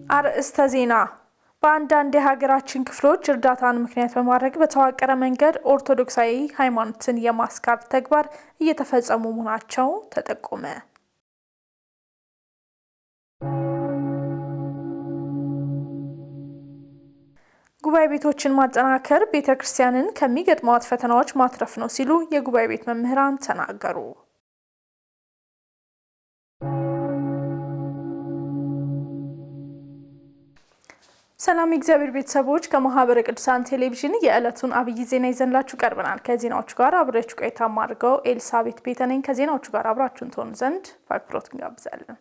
አርእስተ ዜና በአንዳንድ የሀገራችን ክፍሎች እርዳታን ምክንያት በማድረግ በተዋቀረ መንገድ ኦርቶዶክሳዊ ሃይማኖትን የማስካድ ተግባር እየተፈጸሙ መሆናቸው ተጠቆመ። ጉባኤ ቤቶችን ማጠናከር ቤተክርስቲያንን ከሚገጥሟት ፈተናዎች ማትረፍ ነው ሲሉ የጉባኤ ቤት መምህራን ተናገሩ። ሰላም እግዚአብሔር ቤተሰቦች ከማህበረ ቅዱሳን ቴሌቪዥን የዕለቱን አብይ ዜና ይዘንላችሁ ቀርበናል። ከዜናዎቹ ጋር አብሬያችሁ ቆይታ ማድረገው ኤልሳቤት ቤተነኝ። ከዜናዎቹ ጋር አብራችሁን ትሆኑ ዘንድ በአክብሮት እንጋብዛለን።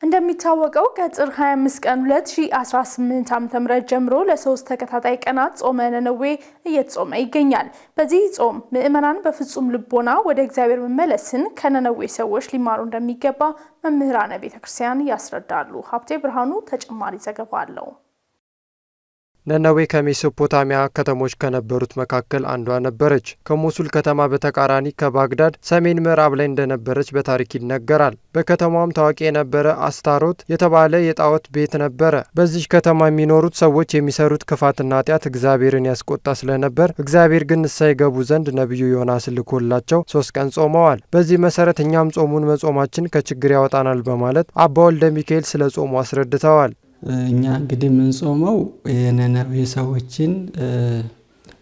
እንደሚታወቀው ከጥር 25 ቀን 2018 ዓ.ም ጀምሮ ለ3 ተከታታይ ቀናት ጾመ ነነዌ እየተጾመ ይገኛል። በዚህ ጾም ምዕመናን በፍጹም ልቦና ወደ እግዚአብሔር መመለስን ከነነዌ ሰዎች ሊማሩ እንደሚገባ መምህራነ ቤተክርስቲያን ያስረዳሉ። ሀብቴ ብርሃኑ ተጨማሪ ዘገባ አለው። ነነዌ ከሜሶፖታሚያ ከተሞች ከነበሩት መካከል አንዷ ነበረች። ከሞሱል ከተማ በተቃራኒ ከባግዳድ ሰሜን ምዕራብ ላይ እንደነበረች በታሪክ ይነገራል። በከተማዋም ታዋቂ የነበረ አስታሮት የተባለ የጣዖት ቤት ነበረ። በዚህ ከተማ የሚኖሩት ሰዎች የሚሰሩት ክፋትና ኃጢአት እግዚአብሔርን ያስቆጣ ስለነበር እግዚአብሔር ግን ንስሐ ይገቡ ዘንድ ነቢዩ ዮናስ ልኮላቸው 3 ቀን ጾመዋል። በዚህ መሰረት እኛም ጾሙን መጾማችን ከችግር ያወጣናል በማለት አባ ወልደ ሚካኤል ስለ ጾሙ አስረድተዋል። እኛ እንግዲህ የምንጾመው የነነዌ ሰዎችን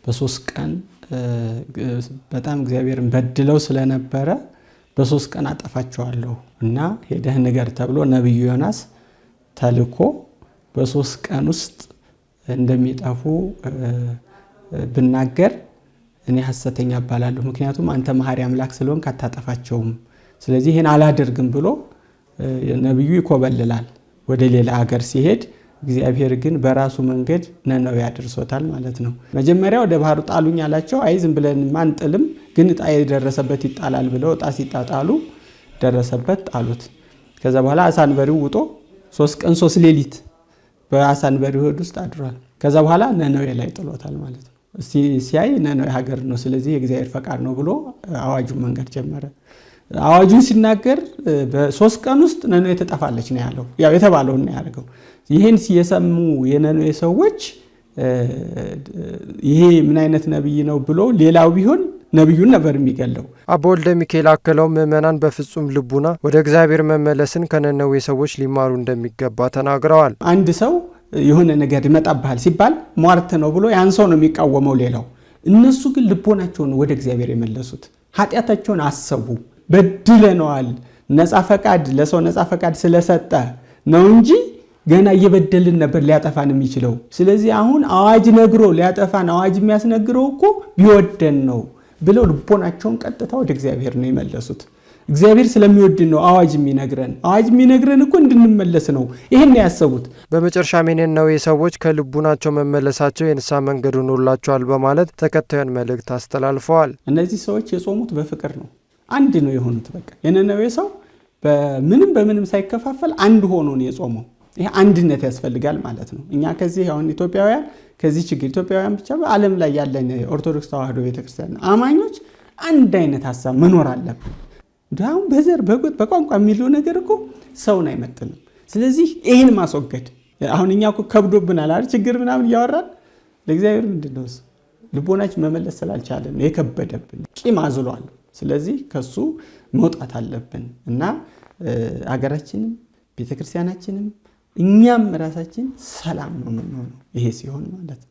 በ3 ቀን በጣም እግዚአብሔርን በድለው ስለነበረ በ3 ቀን አጠፋቸዋለሁ እና ሄደህ ንገር ተብሎ ነቢዩ ዮናስ ተልኮ በ3 ቀን ውስጥ እንደሚጠፉ ብናገር እኔ ሐሰተኛ እባላለሁ፣ ምክንያቱም አንተ መሐሪ አምላክ ስለሆንክ አታጠፋቸውም፣ ስለዚህ ይህን አላደርግም ብሎ ነቢዩ ይኮበልላል። ወደ ሌላ ሀገር ሲሄድ እግዚአብሔር ግን በራሱ መንገድ ነነዌ ያደርሶታል ማለት ነው። መጀመሪያ ወደ ባህሩ ጣሉኝ አላቸው። አይ ዝም ብለን ማንጥልም፣ ግን ዕጣ የደረሰበት ይጣላል ብለው ዕጣ ሲጣጣሉ ደረሰበት፣ ጣሉት። ከዛ በኋላ አሳንበሪው ውጦ 3 ቀን 3 ሌሊት በአሳንበሪው ሆድ ውስጥ አድሯል። ከዛ በኋላ ነነዌ ላይ ጥሎታል ማለት ነው። ሲያይ ነነዌ ሀገር ነው፣ ስለዚህ የእግዚአብሔር ፈቃድ ነው ብሎ አዋጁን መንገድ ጀመረ። አዋጁን ሲናገር በ3 ቀን ውስጥ ነነዌ ተጠፋለች ነው ያለው። ያው የተባለውን ነው ያደረገው። ይሄን ሲየሰሙ የነነዌ ሰዎች ይሄ ምን አይነት ነብይ ነው ብሎ ሌላው ቢሆን ነብዩን ነበር የሚገለው። አባ ወልደ ሚካኤል አክለው ምዕመናን በፍጹም ልቡና ወደ እግዚአብሔር መመለስን ከነነዌ ሰዎች ሊማሩ እንደሚገባ ተናግረዋል። አንድ ሰው የሆነ ነገር ይመጣብሃል ሲባል ሟርት ነው ብሎ ያን ሰው ነው የሚቃወመው ሌላው። እነሱ ግን ልቦናቸውን ወደ እግዚአብሔር የመለሱት፣ ኃጢአታቸውን አሰቡ። በድለነዋል፣ ነፃ ፈቃድ ለሰው ነፃ ፈቃድ ስለሰጠ ነው እንጂ ገና እየበደልን ነበር ሊያጠፋን የሚችለው። ስለዚህ አሁን አዋጅ ነግሮ ሊያጠፋን አዋጅ የሚያስነግረው እኮ ቢወደን ነው ብለው ልቦናቸውን ቀጥታ ወደ እግዚአብሔር ነው የመለሱት። እግዚአብሔር ስለሚወድን ነው አዋጅ የሚነግረን። አዋጅ የሚነግረን እኮ እንድንመለስ ነው። ይሄን ያሰቡት። በመጨረሻ የነነዌ ሰዎች ከልቡናቸው መመለሳቸው የንስሐ መንገድ ሆኖላቸዋል በማለት ተከታዩን መልእክት አስተላልፈዋል። እነዚህ ሰዎች የጾሙት በፍቅር ነው። አንድ ነው የሆኑት። በቃ የነነዌ ሰው በምንም ሳይከፋፈል አንድ ሆኖ ነው የጾመው። ይሄ አንድነት ያስፈልጋል ማለት ነው። እኛ ከዚህ አሁን ኢትዮጵያውያን ከዚህ ችግር ኢትዮጵያውያን ብቻ በዓለም ላይ ያለን ኦርቶዶክስ ተዋህዶ ቤተክርስቲያን አማኞች አንድ አይነት ሐሳብ መኖር አለብን። አሁን በዘር በጎጥ በቋንቋ የሚለው ነገር እኮ ሰውን አይመጥንም። ስለዚህ ይሄን ማስወገድ አሁን እኛ እኮ ከብዶብናል አይደል? ችግር ምናምን እያወራን ለእግዚአብሔር ምንድነው ልቦናችን መመለስ ስላልቻለን የከበደብን ቂም አዝሏል። ስለዚህ ከሱ መውጣት አለብን እና አገራችንም ቤተክርስቲያናችንም እኛም ራሳችን ሰላም ነው የምንሆነው ይሄ ሲሆን ማለት ነው።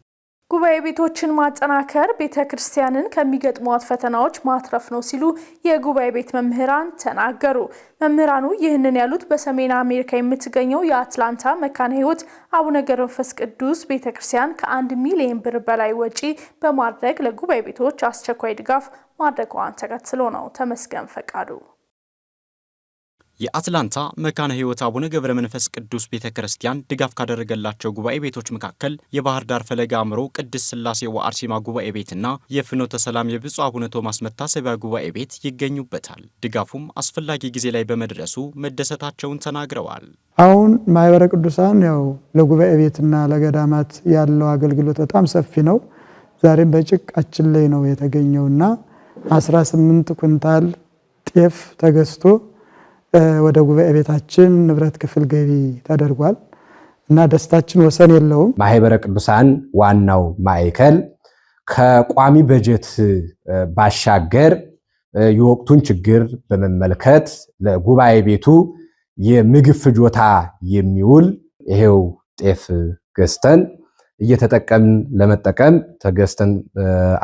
ጉባኤ ቤቶችን ማጠናከር ቤተክርስቲያንን ከሚገጥሟት ፈተናዎች ማትረፍ ነው ሲሉ የጉባኤ ቤት መምህራን ተናገሩ። መምህራኑ ይህንን ያሉት በሰሜን አሜሪካ የምትገኘው የአትላንታ መካነ ሕይወት አቡነ ገብረ መንፈስ ቅዱስ ቤተክርስቲያን ከ1 ሚሊዮን ብር በላይ ወጪ በማድረግ ለጉባኤ ቤቶች አስቸኳይ ድጋፍ ማድረጓን ተከትሎ ነው። ተመስገን ፈቃዱ የአትላንታ መካነ ሕይወት አቡነ ገብረ መንፈስ ቅዱስ ቤተክርስቲያን ድጋፍ ካደረገላቸው ጉባኤ ቤቶች መካከል የባህር ዳር ፈለገ አእምሮ ቅድስት ሥላሴ ወአርሴማ ጉባኤ ቤትና የፍኖተ ሰላም የብፁዕ አቡነ ቶማስ መታሰቢያ ጉባኤ ቤት ይገኙበታል። ድጋፉም አስፈላጊ ጊዜ ላይ በመድረሱ መደሰታቸውን ተናግረዋል። አሁን ማህበረ ቅዱሳን ያው ለጉባኤ ቤትና ለገዳማት ያለው አገልግሎት በጣም ሰፊ ነው። ዛሬም በጭቃችን ላይ ነው የተገኘውና 18 ኩንታል ጤፍ ተገዝቶ ወደ ጉባኤ ቤታችን ንብረት ክፍል ገቢ ተደርጓል። እና ደስታችን ወሰን የለውም። ማህበረ ቅዱሳን ዋናው ማዕከል ከቋሚ በጀት ባሻገር የወቅቱን ችግር በመመልከት ለጉባኤ ቤቱ የምግብ ፍጆታ የሚውል ይሄው ጤፍ ገዝተን እየተጠቀምን ለመጠቀም ተገዝተን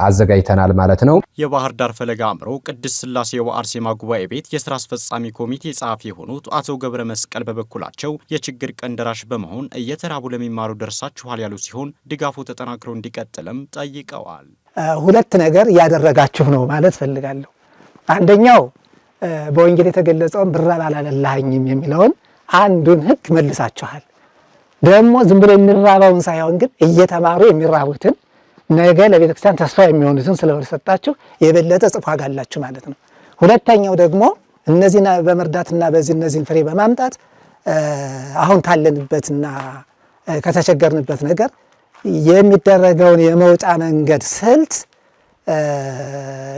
አዘጋጅተናል ማለት ነው። የባህር ዳር ፈለገ አእምሮ ቅድስት ሥላሴ ወአርሴማ ጉባኤ ቤት የሥራ አስፈጻሚ ኮሚቴ ጸሐፊ የሆኑት አቶ ገብረ መስቀል በበኩላቸው የችግር ቀን ደራሽ በመሆን እየተራቡ ለሚማሩ ደርሳችኋል ያሉ ሲሆን ድጋፉ ተጠናክሮ እንዲቀጥልም ጠይቀዋል። ሁለት ነገር እያደረጋችሁ ነው ማለት ፈልጋለሁ። አንደኛው በወንጌል የተገለጸውን ብራብ አላለላኸኝም የሚለውን አንዱን ሕግ መልሳችኋል። ደግሞ ዝም ብሎ የሚራባውን ሳይሆን ግን እየተማሩ የሚራቡትን ነገ ለቤተክርስቲያን ተስፋ የሚሆኑትን ስለሰጣችሁ የበለጠ ጽፏ ጋላችሁ ማለት ነው። ሁለተኛው ደግሞ እነዚህን በመርዳትና በዚህ እነዚህን ፍሬ በማምጣት አሁን ካለንበትና ከተቸገርንበት ነገር የሚደረገውን የመውጫ መንገድ ስልት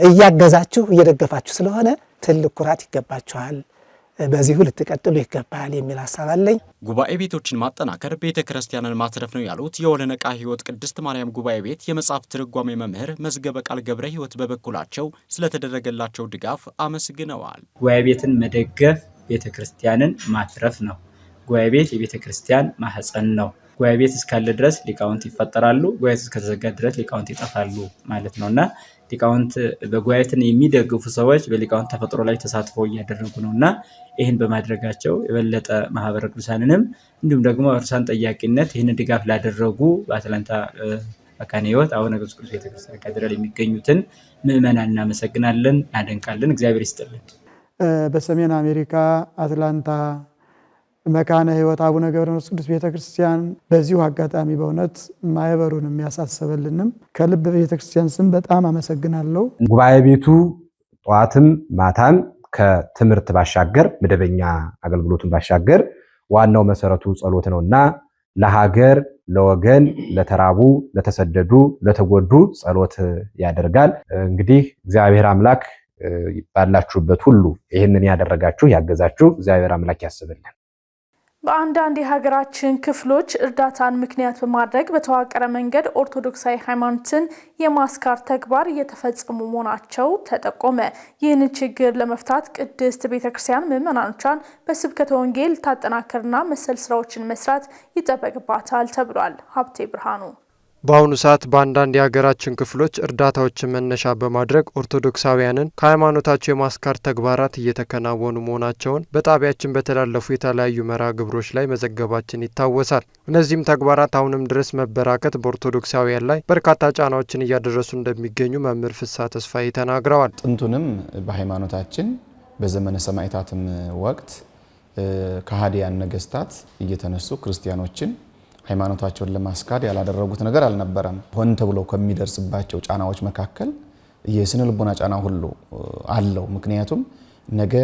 እያገዛችሁ እየደገፋችሁ ስለሆነ ትልቅ ኩራት ይገባችኋል። በዚሁ ልትቀጥሉ ይገባል የሚል ሐሳብ አለኝ። ጉባኤ ቤቶችን ማጠናከር ቤተ ክርስቲያንን ማትረፍ ነው ያሉት የወለነቃ ሕይወት ቅድስት ማርያም ጉባኤ ቤት የመጽሐፍ ትርጓሜ መምህር መዝገበ ቃል ገብረ ሕይወት በበኩላቸው ስለተደረገላቸው ድጋፍ አመስግነዋል። ጉባኤ ቤትን መደገፍ ቤተ ክርስቲያንን ማትረፍ ነው። ጉባኤ ቤት የቤተ ክርስቲያን ማህፀን ነው። ጉባኤ ቤት እስካለ ድረስ ሊቃውንት ይፈጠራሉ። ጉባኤ ቤት እስከተዘጋ ድረስ ሊቃውንት ይጠፋሉ ማለት ነውና ሊቃውንት በጉባኤትን የሚደግፉ ሰዎች በሊቃውንት ተፈጥሮ ላይ ተሳትፎ እያደረጉ ነውና ይህን በማድረጋቸው የበለጠ ማህበረ ቅዱሳንንም እንዲሁም ደግሞ እርሳን ጠያቂነት ይህን ድጋፍ ላደረጉ በአትላንታ መካነ ሕይወት አቡነ ገብረ ቅዱስ ቤተክርስቲያን ካቴድራል የሚገኙትን ምዕመናን እናመሰግናለን፣ እናደንቃለን። እግዚአብሔር ይስጥልን። በሰሜን አሜሪካ አትላንታ መካነ ሕይወት አቡነ ገብረ ቅዱስ ቤተክርስቲያን በዚሁ አጋጣሚ በእውነት ማህበሩን የሚያሳሰበልንም ከልብ ቤተክርስቲያን ስም በጣም አመሰግናለሁ። ጉባኤ ቤቱ ጠዋትም ማታም ከትምህርት ባሻገር መደበኛ አገልግሎቱን ባሻገር ዋናው መሰረቱ ጸሎት ነውና ለሀገር፣ ለወገን፣ ለተራቡ፣ ለተሰደዱ፣ ለተጎዱ ጸሎት ያደርጋል። እንግዲህ እግዚአብሔር አምላክ ባላችሁበት ሁሉ ይህንን ያደረጋችሁ ያገዛችሁ እግዚአብሔር አምላክ ያስብልን። በአንዳንድ የሀገራችን ክፍሎች እርዳታን ምክንያት በማድረግ በተዋቀረ መንገድ ኦርቶዶክሳዊ ሃይማኖትን የማስካር ተግባር እየተፈጸሙ መሆናቸው ተጠቆመ። ይህንን ችግር ለመፍታት ቅድስት ቤተክርስቲያን ምዕመናኖቿን በስብከተ ወንጌል ታጠናክርና መሰል ስራዎችን መስራት ይጠበቅባታል ተብሏል። ሀብቴ ብርሃኑ በአሁኑ ሰዓት በአንዳንድ የሀገራችን ክፍሎች እርዳታዎችን መነሻ በማድረግ ኦርቶዶክሳውያንን ከሃይማኖታቸው የማስካር ተግባራት እየተከናወኑ መሆናቸውን በጣቢያችን በተላለፉ የተለያዩ መርሃ ግብሮች ላይ መዘገባችን ይታወሳል። እነዚህም ተግባራት አሁንም ድረስ መበራከት በኦርቶዶክሳውያን ላይ በርካታ ጫናዎችን እያደረሱ እንደሚገኙ መምህር ፍስሐ ተስፋዬ ተናግረዋል። ጥንቱንም በሃይማኖታችን በዘመነ ሰማዕታትም ወቅት ከሃዲያን ነገስታት እየተነሱ ክርስቲያኖችን ሃይማኖታቸውን ለማስካድ ያላደረጉት ነገር አልነበረም። ሆን ተብሎ ከሚደርስባቸው ጫናዎች መካከል የስነ ልቦና ጫና ሁሉ አለው። ምክንያቱም ነገ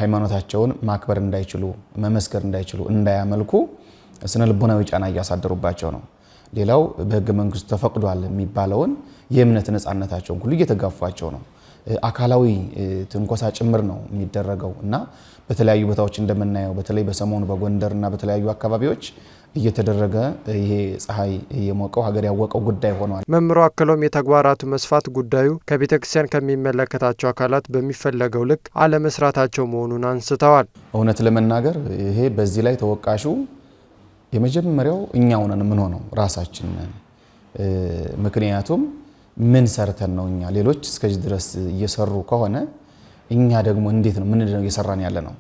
ሃይማኖታቸውን ማክበር እንዳይችሉ፣ መመስከር እንዳይችሉ፣ እንዳያመልኩ ስነ ልቦናዊ ጫና እያሳደሩባቸው ነው። ሌላው በሕገ መንግስቱ ተፈቅዷል የሚባለውን የእምነት ነፃነታቸውን ሁሉ እየተጋፏቸው ነው። አካላዊ ትንኮሳ ጭምር ነው የሚደረገው እና በተለያዩ ቦታዎች እንደምናየው በተለይ በሰሞኑ በጎንደርና በተለያዩ አካባቢዎች እየተደረገ ይሄ ፀሐይ የሞቀው ሀገር ያወቀው ጉዳይ ሆኗል። መምሮ አክሎም የተግባራቱ መስፋት ጉዳዩ ከቤተ ክርስቲያን ከሚመለከታቸው አካላት በሚፈለገው ልክ አለመስራታቸው መሆኑን አንስተዋል። እውነት ለመናገር ይሄ በዚህ ላይ ተወቃሹ የመጀመሪያው እኛው ነን። ምን ሆነው ራሳችን ነን። ምክንያቱም ምን ሰርተን ነው እኛ ሌሎች እስከዚህ ድረስ እየሰሩ ከሆነ እኛ ደግሞ እንዴት ነው ምን እየሰራን ያለ ነው?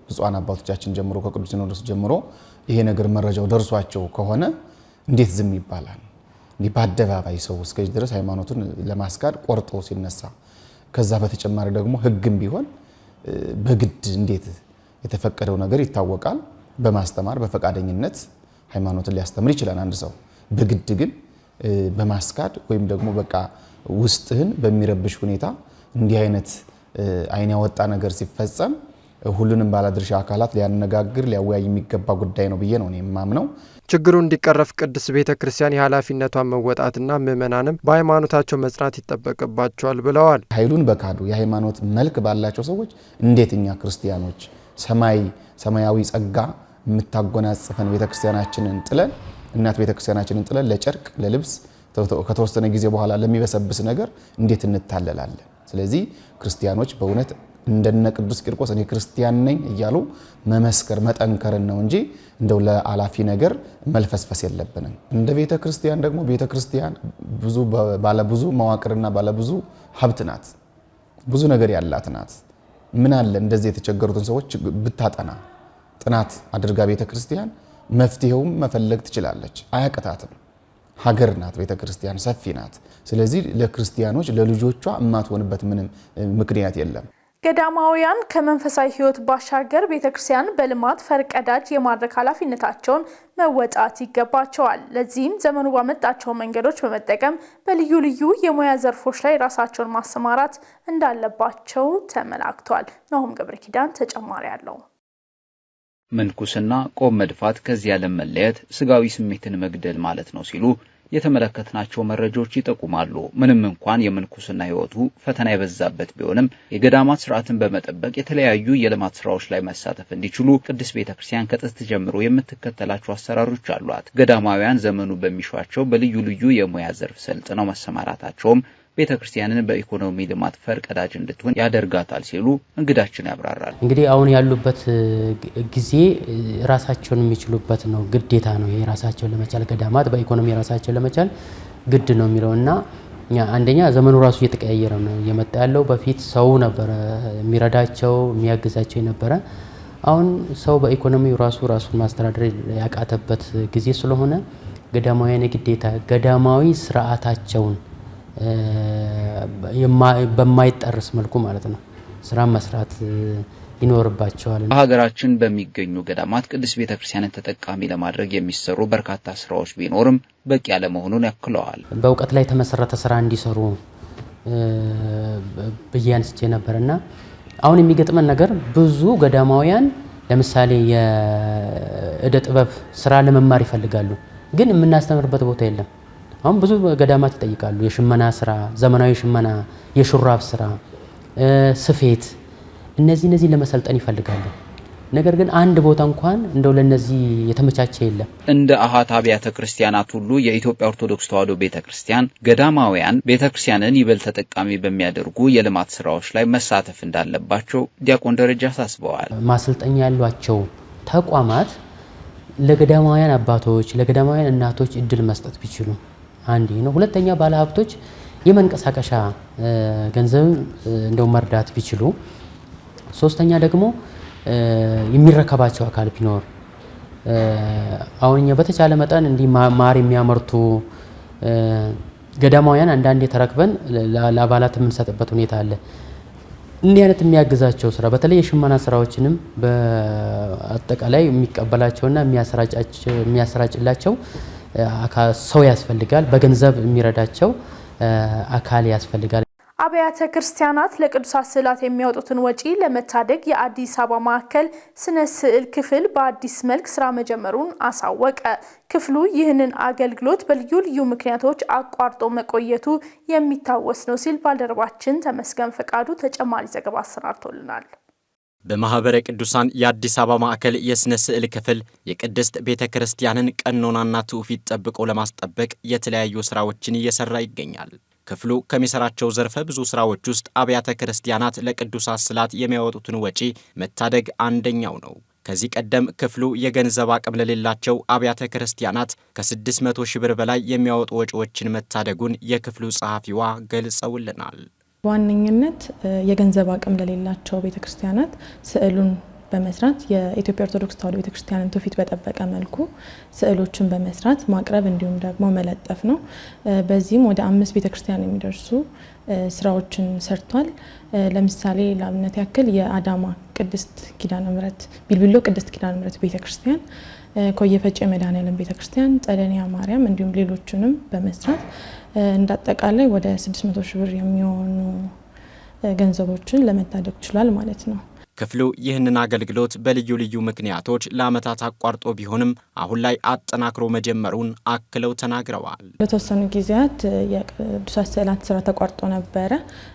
ብፁዓን አባቶቻችን ጀምሮ ከቅዱስ ሲኖዶስ ጀምሮ ይሄ ነገር መረጃው ደርሷቸው ከሆነ እንዴት ዝም ይባላል? እንዲህ በአደባባይ ሰው እስከዚህ ድረስ ሃይማኖቱን ለማስካድ ቆርጦ ሲነሳ፣ ከዛ በተጨማሪ ደግሞ ሕግም ቢሆን በግድ እንዴት የተፈቀደው ነገር ይታወቃል። በማስተማር በፈቃደኝነት ሃይማኖትን ሊያስተምር ይችላል አንድ ሰው። በግድ ግን በማስካድ ወይም ደግሞ በቃ ውስጥህን በሚረብሽ ሁኔታ እንዲህ አይነት አይን ያወጣ ነገር ሲፈጸም ሁሉንም ባለድርሻ አካላት ሊያነጋግር ሊያወያይ የሚገባ ጉዳይ ነው ብዬ ነው የማምነው። ችግሩ እንዲቀረፍ ቅድስት ቤተ ክርስቲያን የኃላፊነቷን መወጣትና ምዕመናንም በሃይማኖታቸው መጽናት ይጠበቅባቸዋል ብለዋል። ኃይሉን በካዱ የሃይማኖት መልክ ባላቸው ሰዎች እንዴት እኛ ክርስቲያኖች ሰማያዊ ጸጋ የምታጎናጽፈን ቤተክርስቲያናችንን ጥለን እናት ቤተክርስቲያናችንን ጥለን ለጨርቅ ለልብስ ከተወሰነ ጊዜ በኋላ ለሚበሰብስ ነገር እንዴት እንታለላለን? ስለዚህ ክርስቲያኖች በእውነት እንደነ ቅዱስ ቂርቆስ እኔ ክርስቲያን ነኝ እያሉ መመስከር መጠንከርን ነው እንጂ እንደው ለአላፊ ነገር መልፈስፈስ የለብንም። እንደ ቤተክርስቲያን ደግሞ ቤተክርስቲያን ባለብዙ መዋቅርና ባለብዙ ሀብት ናት። ብዙ ነገር ያላት ናት። ምን አለ እንደዚህ የተቸገሩትን ሰዎች ብታጠና ጥናት አድርጋ ቤተክርስቲያን መፍትሄውም መፈለግ ትችላለች። አያቅታትም። ሀገር ናት ቤተክርስቲያን፣ ሰፊ ናት። ስለዚህ ለክርስቲያኖች ለልጆቿ የማትሆንበት ምንም ምክንያት የለም። ገዳማውያን ከመንፈሳዊ ሕይወት ባሻገር ቤተክርስቲያን በልማት ፈርቀዳጅ የማድረግ ኃላፊነታቸውን መወጣት ይገባቸዋል። ለዚህም ዘመኑ ባመጣቸው መንገዶች በመጠቀም በልዩ ልዩ የሙያ ዘርፎች ላይ ራሳቸውን ማሰማራት እንዳለባቸው ተመላክቷል። ናሁም ገብረ ኪዳን ተጨማሪ አለው። ምንኩስና ቆም መድፋት ከዚህ ዓለም መለየት ስጋዊ ስሜትን መግደል ማለት ነው ሲሉ የተመለከትናቸው መረጃዎች ይጠቁማሉ። ምንም እንኳን የምንኩስና ሕይወቱ ፈተና የበዛበት ቢሆንም የገዳማት ሥርዓትን በመጠበቅ የተለያዩ የልማት ሥራዎች ላይ መሳተፍ እንዲችሉ ቅድስት ቤተክርስቲያን ከጥንት ጀምሮ የምትከተላቸው አሰራሮች አሏት። ገዳማውያን ዘመኑ በሚሿቸው በልዩ ልዩ የሙያ ዘርፍ ሰልጥነው መሰማራታቸውም ቤተክርስቲያንን በኢኮኖሚ ልማት ፈርቀዳጅ እንድትሆን ያደርጋታል ሲሉ እንግዳችን ያብራራል። እንግዲህ አሁን ያሉበት ጊዜ ራሳቸውን የሚችሉበት ነው፣ ግዴታ ነው። ይሄ ራሳቸውን ለመቻል ገዳማት በኢኮኖሚ ራሳቸውን ለመቻል ግድ ነው የሚለውና አንደኛ ዘመኑ ራሱ እየተቀያየረ ነው እየመጣ ያለው። በፊት ሰው ነበረ የሚረዳቸው የሚያግዛቸው የነበረ። አሁን ሰው በኢኮኖሚው ራሱን ማስተዳደር ያቃተበት ጊዜ ስለሆነ ገዳማውያን ግዴታ ገዳማዊ ስርዓታቸውን በማይጠርስ መልኩ ማለት ነው ስራ መስራት ይኖርባቸዋል። በሀገራችን በሚገኙ ገዳማት ቅድስት ቤተክርስቲያንን ተጠቃሚ ለማድረግ የሚሰሩ በርካታ ስራዎች ቢኖርም በቂ ያለመሆኑን ያክለዋል። በእውቀት ላይ የተመሰረተ ስራ እንዲሰሩ በያንስቼ ነበርና አሁን የሚገጥመን ነገር ብዙ ገዳማውያን ለምሳሌ የእደ ጥበብ ስራ ለመማር ይፈልጋሉ፣ ግን የምናስተምርበት ቦታ የለም። አሁን ብዙ ገዳማት ይጠይቃሉ የሽመና ስራ፣ ዘመናዊ ሽመና፣ የሹራብ ስራ፣ ስፌት፣ እነዚህ ለመሰልጠን ይፈልጋሉ። ነገር ግን አንድ ቦታ እንኳን እንደው ለነዚህ የተመቻቸ የለም። እንደ አሃት አብያተ ክርስቲያናት ሁሉ የኢትዮጵያ ኦርቶዶክስ ተዋሕዶ ቤተክርስቲያን ገዳማውያን ቤተክርስቲያንን ይበልጥ ተጠቃሚ በሚያደርጉ የልማት ስራዎች ላይ መሳተፍ እንዳለባቸው ዲያቆን ደረጃ አሳስበዋል። ማሰልጠኛ ያሏቸው ተቋማት ለገዳማውያን አባቶች ለገዳማውያን እናቶች እድል መስጠት ቢችሉ አንድ ነው። ሁለተኛ ባለሀብቶች የመንቀሳቀሻ ገንዘብ እንደው መርዳት ቢችሉ፣ ሶስተኛ ደግሞ የሚረከባቸው አካል ቢኖር። አሁን እኛ በተቻለ መጠን እንዲህ ማር የሚያመርቱ ገዳማውያን አንዳንዴ ተረክበን ለአባላት የምንሰጥበት ሁኔታ አለ። እንዲህ አይነት የሚያግዛቸው ስራ በተለይ የሽመና ስራዎችንም በአጠቃላይ የሚቀበላቸውና የሚያሰራጭላቸው ሰው ያስፈልጋል። በገንዘብ የሚረዳቸው አካል ያስፈልጋል። አብያተ ክርስቲያናት ለቅዱሳት ስዕላት የሚያወጡትን ወጪ ለመታደግ የአዲስ አበባ ማዕከል ስነ ስዕል ክፍል በአዲስ መልክ ስራ መጀመሩን አሳወቀ። ክፍሉ ይህንን አገልግሎት በልዩ ልዩ ምክንያቶች አቋርጦ መቆየቱ የሚታወስ ነው ሲል ባልደረባችን ተመስገን ፈቃዱ ተጨማሪ ዘገባ አሰናድቶልናል። በማህበረ ቅዱሳን የአዲስ አበባ ማዕከል የስነ ስዕል ክፍል የቅድስት ቤተክርስቲያንን ቀኖናና ትውፊት ጠብቆ ለማስጠበቅ የተለያዩ ስራዎችን እየሰራ ይገኛል። ክፍሉ ከሚሰራቸው ዘርፈ ብዙ ስራዎች ውስጥ አብያተ ክርስቲያናት ለቅዱሳት ስዕላት የሚያወጡትን ወጪ መታደግ አንደኛው ነው። ከዚህ ቀደም ክፍሉ የገንዘብ አቅም ለሌላቸው አብያተ ክርስቲያናት ከ600 ሺህ ብር በላይ የሚያወጡ ወጪዎችን መታደጉን የክፍሉ ጸሐፊዋ ገልጸውልናል። በዋነኝነት የገንዘብ አቅም ለሌላቸው ቤተክርስቲያናት ስዕሉን በመስራት የኢትዮጵያ ኦርቶዶክስ ተዋሕዶ ቤተክርስቲያንን ትውፊት በጠበቀ መልኩ ስዕሎችን በመስራት ማቅረብ እንዲሁም ደግሞ መለጠፍ ነው። በዚህም ወደ 5 ቤተክርስቲያን የሚደርሱ ስራዎችን ሰርቷል። ለምሳሌ ለአብነት ያክል የአዳማ ቅድስት ኪዳነ ምሕረት ቢልቢሎ ቅድስት ኪዳነ ምሕረት ቤተክርስቲያን፣ ኮየፈጬ መድኃኔዓለም ቤተክርስቲያን፣ ጸደኒያ ማርያም እንዲሁም ሌሎችንም በመስራት እንዳጠቃላይ ወደ 600 ሺህ ብር የሚሆኑ ገንዘቦችን ለመታደግ ችሏል ማለት ነው። ክፍሉ ይህንን አገልግሎት በልዩ ልዩ ምክንያቶች ለዓመታት አቋርጦ ቢሆንም አሁን ላይ አጠናክሮ መጀመሩን አክለው ተናግረዋል። ለተወሰኑ ጊዜያት የቅዱሳት ስዕላት ስራ ተቋርጦ ነበረ።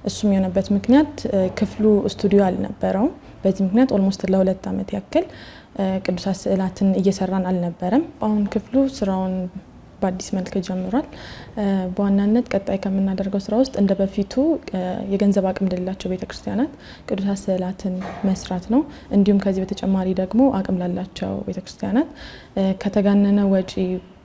እሱም የሆነበት ምክንያት ክፍሉ ስቱዲዮ አልነበረውም። በዚህ ምክንያት ኦልሞስት ለ2 ዓመት ያክል ቅዱሳት ስዕላትን እየሰራን አልነበረም። አሁን ክፍሉ ስራውን በአዲስ መልክ ጀምሯል። በዋናነት ቀጣይ ከምናደርገው ስራ ውስጥ እንደ በፊቱ የገንዘብ አቅም ለሌላቸው ቤተክርስቲያናት ቅዱሳት ስዕላትን መስራት ነው። እንዲሁም ከዚህ በተጨማሪ ደግሞ አቅም ላላቸው ቤተክርስቲያናት ከተጋነነ ወጪ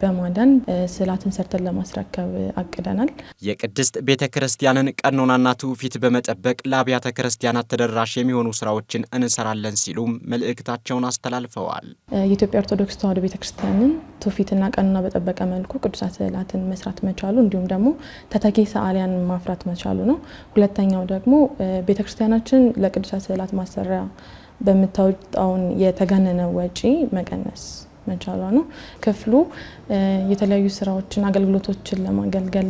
በማዳን ስዕላትን ሰርተን ለማስረከብ አቅደናል። የቅድስት ቤተክርስቲያንን ቀኖናና ትውፊት በመጠበቅ ለአብያተ ክርስቲያናት ተደራሽ የሚሆኑ ስራዎችን እንሰራለን ሲሉ መልእክታቸውን አስተላልፈዋል። የኢትዮጵያ ኦርቶዶክስ ተዋሕዶ ቤተክርስቲያንን ትውፊትና ቀኖና በጠበቀ መልኩ ቅዱሳት ስዕላትን መስራት መቻሉ እንዲሁም ደግሞ ተተኪ ሰዓሊያን ማፍራት መቻሉ ነው። ሁለተኛው ደግሞ ቤተክርስቲያናችን ለቅዱሳት ስዕላት ማሰሪያ በምታወጣውን የተጋነነ ወጪ መቀነስ መቻሏ ነው። ክፍሉ የተለያዩ ስራዎችን አገልግሎቶችን ለማገልገል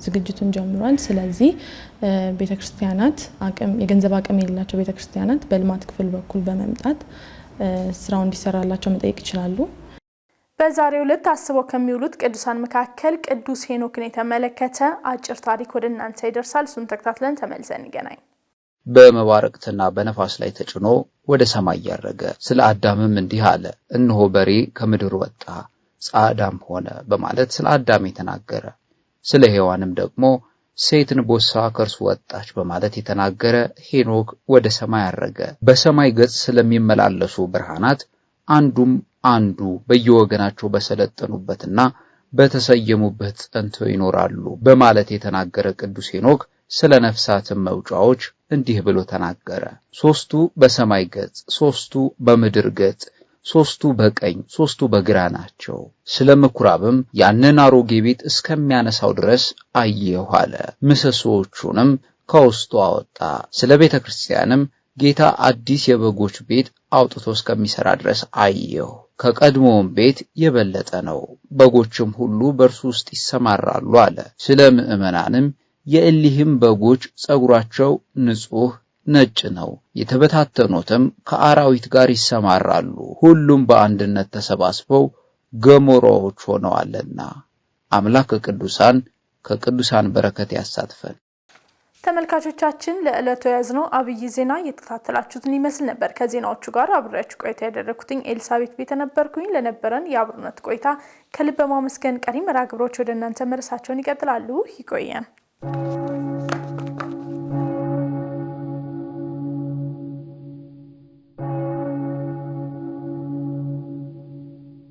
ዝግጅቱን ጀምሯል። ስለዚህ ቤተክርስቲያናት የገንዘብ አቅም የሌላቸው ቤተክርስቲያናት በልማት ክፍል በኩል በመምጣት ስራው እንዲሰራላቸው መጠየቅ ይችላሉ። በዛሬው ዕለት ታስበው ከሚውሉት ቅዱሳን መካከል ቅዱስ ሄኖክን የተመለከተ አጭር ታሪክ ወደ እናንተ ይደርሳል። እሱን ተከታትለን ተመልሰን እንገናኝ። በመባረቅትና በነፋስ ላይ ተጭኖ ወደ ሰማይ ያረገ ስለ አዳምም እንዲህ አለ፣ እነሆ በሬ ከምድር ወጣ ጻዕዳም ሆነ በማለት ስለ አዳም የተናገረ፣ ስለ ሔዋንም ደግሞ ሴት እንቦሳ ከእርሱ ወጣች በማለት የተናገረ ሄኖክ ወደ ሰማይ ያረገ። በሰማይ ገጽ ስለሚመላለሱ ብርሃናት አንዱ በየወገናቸው በሰለጠኑበትና በተሰየሙበት ጸንተው ይኖራሉ በማለት የተናገረ ቅዱስ ሄኖክ ስለ ነፍሳትም መውጫዎች እንዲህ ብሎ ተናገረ። 3ቱ በሰማይ ገጽ፣ 3ቱ በምድር ገጽ፣ 3ቱ በቀኝ፣ 3ቱ በግራ ናቸው። ስለ ምኩራብም ያንን አሮጌ ቤት እስከሚያነሳው ድረስ አየሁ አለ። ምሰሶዎቹንም ከውስጡ አወጣ። ስለ ቤተ ክርስቲያንም ጌታ አዲስ የበጎች ቤት አውጥቶ እስከሚሰራ ድረስ አየሁ። ከቀድሞውም ቤት የበለጠ ነው፣ በጎችም ሁሉ በእርሱ ውስጥ ይሰማራሉ አለ። ስለ ምእመናንም የእሊህም በጎች ጸጉራቸው ንጹሕ ነጭ ነው፣ የተበታተኑትም ከአራዊት ጋር ይሰማራሉ፣ ሁሉም በአንድነት ተሰባስበው ገሞራዎች ሆነዋልና። አምላክ ከቅዱሳን በረከት ያሳትፈን። ተመልካቾቻችን ለዕለቱ ያዝነው አብይ ዜና የተከታተላችሁትን ይመስል ነበር። ከዜናዎቹ ጋር አብሬያችሁ ቆይታ ያደረኩትኝ ኤልሳቤት ቤተ ነበርኩኝ። ለነበረን የአብሮነት ቆይታ ከልብ በማመስገን ቀሪ መርሃ ግብሮች ወደ እናንተ መድረሳቸውን ይቀጥላሉ። ይቆየን።